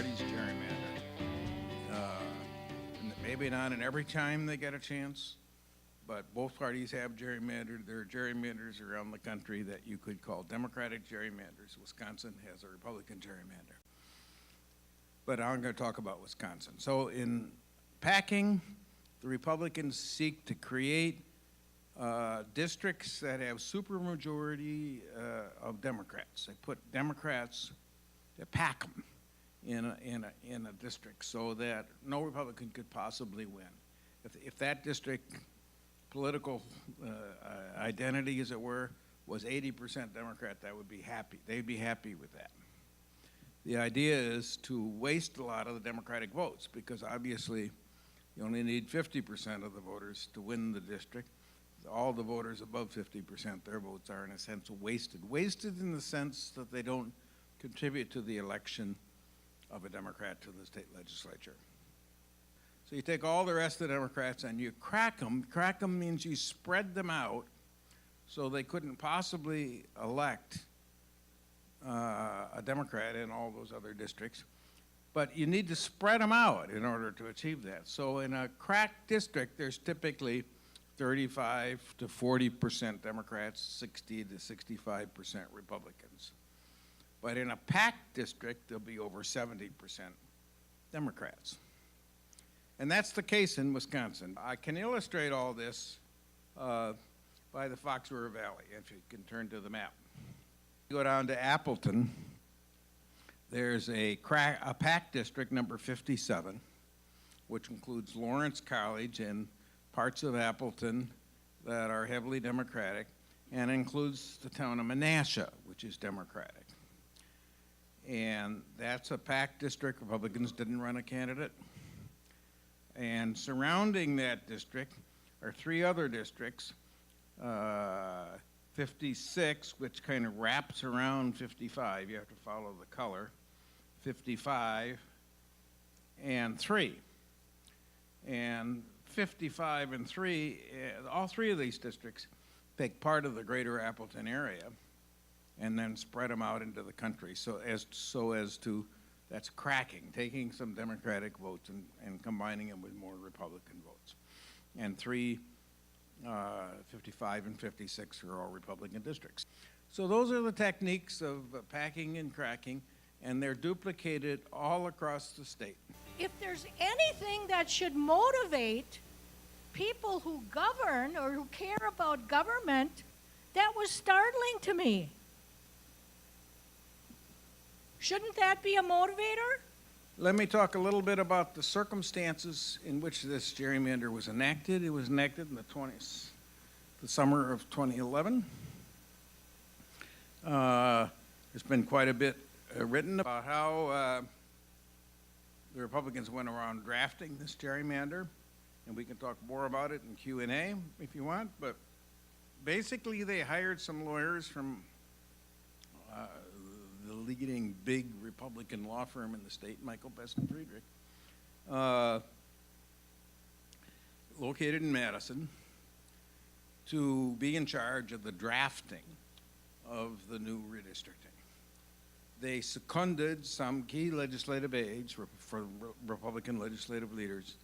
parties gerrymander. Maybe not in every time they get a chance, but both parties have gerrymandered. There are gerrymanders around the country that you could call Democratic gerrymanders. Wisconsin has a Republican gerrymander. But I'm going to talk about Wisconsin. So in packing, the Republicans seek to create districts that have supermajority of Democrats. They put Democrats, they pack them in a district so that no Republican could possibly win. If that district political identity, as it were, was 80% Democrat, that would be happy. They'd be happy with that. The idea is to waste a lot of the Democratic votes because obviously you only need 50% of the voters to win the district. All the voters above 50%, their votes are in a sense wasted. Wasted in the sense that they don't contribute to the election of a Democrat to the state legislature. So you take all the rest of the Democrats and you crack them. Crack them means you spread them out so they couldn't possibly elect a Democrat in all those other districts. But you need to spread them out in order to achieve that. So in a cracked district, there's typically 35 to 40% Democrats, 60 to 65% Republicans. But in a packed district, there'll be over 70% Democrats. And that's the case in Wisconsin. I can illustrate all this by the Fox River Valley, if you can turn to the map. You go down to Appleton, there's a packed district, number 57, which includes Lawrence College and parts of Appleton that are heavily Democratic, and includes the town of Menasha, which is Democratic. And that's a packed district. Republicans didn't run a candidate. And surrounding that district are three other districts, 56, which kind of wraps around 55. You have to follow the color. 55 and 3. And 55 and 3, all three of these districts take part of the greater Appleton area and then spread them out into the country so as to, that's cracking, taking some Democratic votes and combining them with more Republican votes. And 55 and 56 are all Republican districts. So those are the techniques of packing and cracking, and they're duplicated all across the state. If there's anything that should motivate people who govern or who care about government, that was startling to me. Shouldn't that be a motivator? Let me talk a little bit about the circumstances in which this gerrymander was enacted. It was enacted in the summer of 2011. There's been quite a bit written about how the Republicans went around drafting this gerrymander, and we can talk more about it in Q&A if you want, but basically they hired some lawyers from the leading big Republican law firm in the state, Michael Best and Friedrich, located in Madison, to be in charge of the drafting of the new redistricting. They seconded some key legislative aides for Republican legislative leaders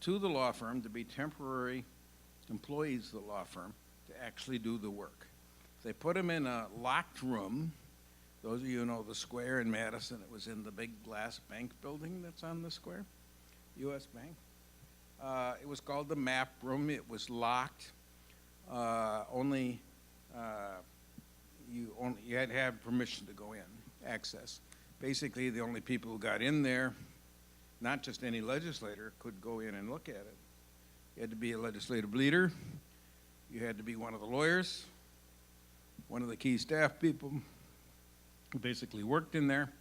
to the law firm to be temporary employees of the law firm to actually do the work. They put them in a locked room. Those of you who know the square in Madison, it was in the big glass bank building that's on the square, U.S. Bank. It was called the map room. It was locked. You had to have permission to go in, access. Basically, the only people who got in there, not just any legislator, could go in and look at it. You had to be a legislative leader. You had to be one of the lawyers, one of the key staff people who basically worked in there,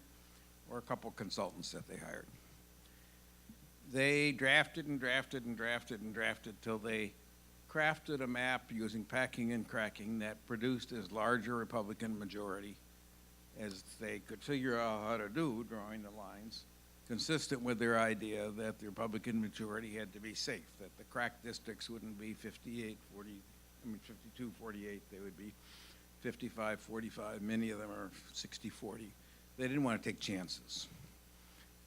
or a couple consultants that they hired. They drafted and drafted and drafted and drafted till they crafted a map using packing and cracking that produced as large a Republican majority as they could figure out how to do, drawing the lines, consistent with their idea that the Republican majority had to be safe, that the cracked districts wouldn't be 52-48, they would be 55-45, many of them are 60-40. They didn't want to take chances.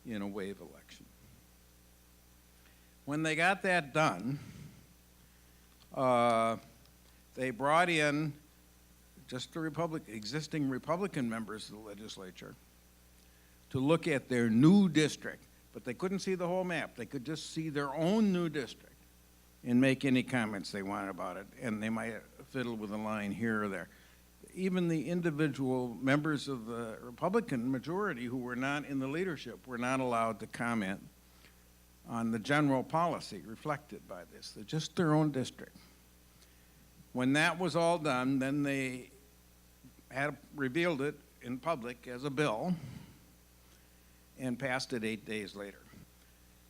in a wave election. When they got that done, they brought in just the existing Republican members of the legislature to look at their new district, but they couldn't see the whole map. They could just see their own new district and make any comments they wanted about it, and they might fiddle with a line here or there. Even the individual members of the Republican majority who were not in the leadership were not allowed to comment on the general policy reflected by this. They're just their own district. When that was all done, then they had revealed it in public as a bill and passed it 8 days later.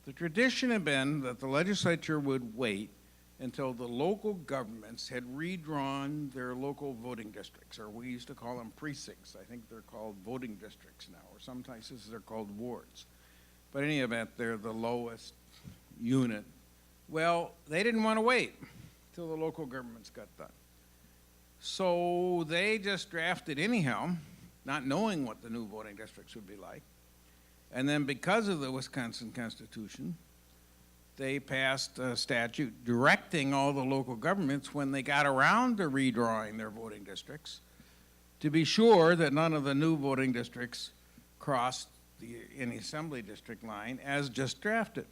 The tradition had been that the legislature would wait until the local governments had redrawn their local voting districts, or we used to call them precincts. I think they're called voting districts now, or some places they're called wards. But in any event, they're the lowest unit. Well, they didn't want to wait till the local governments got done. So they just drafted anyhow, not knowing what the new voting districts would be like. And then because of the Wisconsin Constitution, they passed a statute directing all the local governments when they got around to redrawing their voting districts to be sure that none of the new voting districts crossed any assembly district line as just drafted.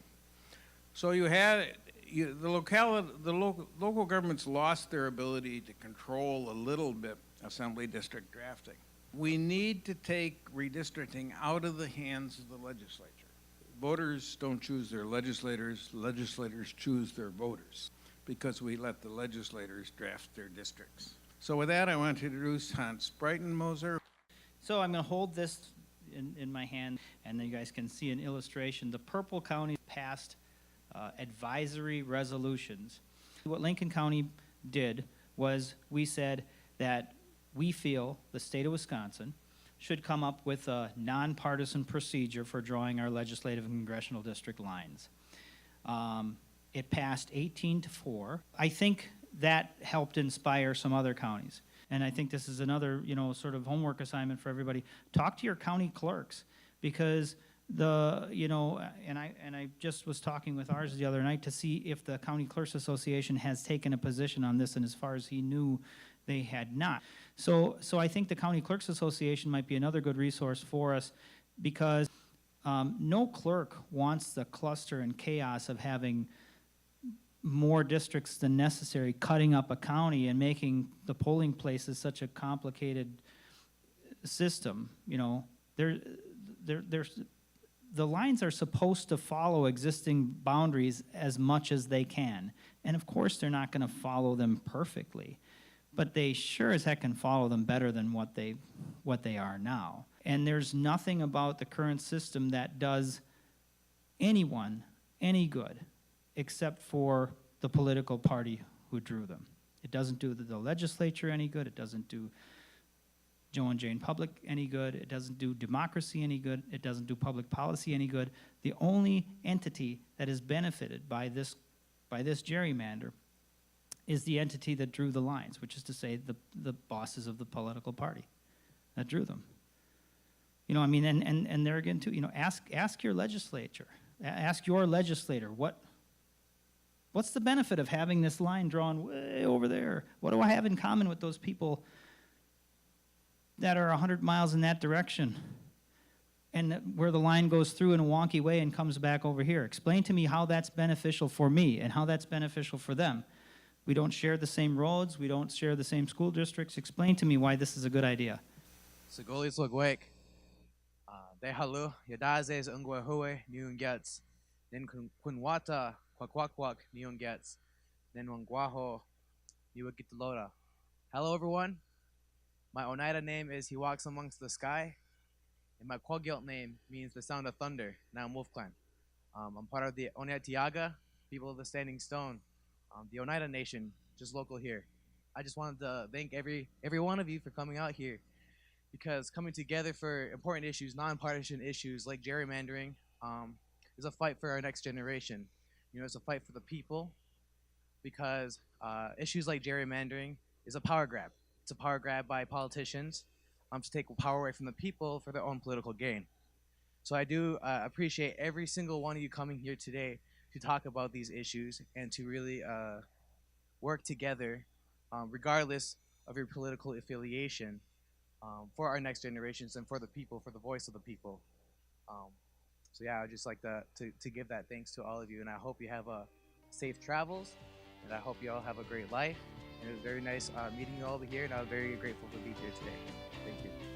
So you had the local governments lost their ability to control a little bit assembly district drafting. We need to take redistricting out of the hands of the legislature. Voters don't choose their legislators, legislators choose their voters, because we let the legislators draft their districts. So with that, I want to introduce Hans Breitenmoser. So I'm going to hold this in my hand, and then you guys can see an illustration. The purple counties passed advisory resolutions. What Lincoln County did was we said that we feel the state of Wisconsin should come up with a nonpartisan procedure for drawing our legislative and congressional district lines. It passed 18-4. I think that helped inspire some other counties. And I think this is another, sort of homework assignment for everybody. Talk to your county clerks, because and I just was talking with ours the other night to see if the County Clerks Association has taken a position on this, and as far as he knew, they had not. So I think the County Clerks Association might be another good resource for us, because no clerk wants the cluster and chaos of having more districts than necessary, cutting up a county and making the polling places such a complicated system. The lines are supposed to follow existing boundaries as much as they can. And of course, they're not going to follow them perfectly, but they sure as heck can follow them better than what they are now. And there's nothing about the current system that does anyone any good except for the political party who drew them. It doesn't do the legislature any good. It doesn't do Joe and Jane Public any good. It doesn't do democracy any good. It doesn't do public policy any good. The only entity that is benefited by this gerrymander is the entity that drew the lines, which is to say the bosses of the political party that drew them. And there again too, ask your legislature, ask your legislator, what's the benefit of having this line drawn way over there? What do I have in common with those people that are 100 miles in that direction, and where the line goes through in a wonky way and comes back over here? Explain to me how that's beneficial for me and how that's beneficial for them. We don't share the same roads. We don't share the same school districts. Explain to me why this is a good idea. Segolis Lagwake. De halu, Yadazes Ungwahue, Niun Gets. Then Kunwata, Quaquaquak, Niun Gets. Then Wangwaho, Niwakitaloda. Hello, everyone. My Oneida name is He Walks Amongst the Sky, and my Kwagilt name means the sound of thunder. Now I'm Wolf Clan. I'm part of the Oneida Tiaga, people of the Standing Stone, the Oneida Nation, just local here. I just wanted to thank every one of you for coming out here, because coming together for important issues, nonpartisan issues like gerrymandering, is a fight for our next generation. It's a fight for the people, because issues like gerrymandering is a power grab. It's a power grab by politicians to take power away from the people for their own political gain. So I do appreciate every single one of you coming here today to talk about these issues and to really work together, regardless of your political affiliation, for our next generations and for the people, for the voice of the people. Um, so yeah, I'd just like to give that thanks to all of you, and I hope you have safe travels, and I hope you all have a great life. And it was very nice meeting you all over here, and I'm very grateful to be here today. Thank you.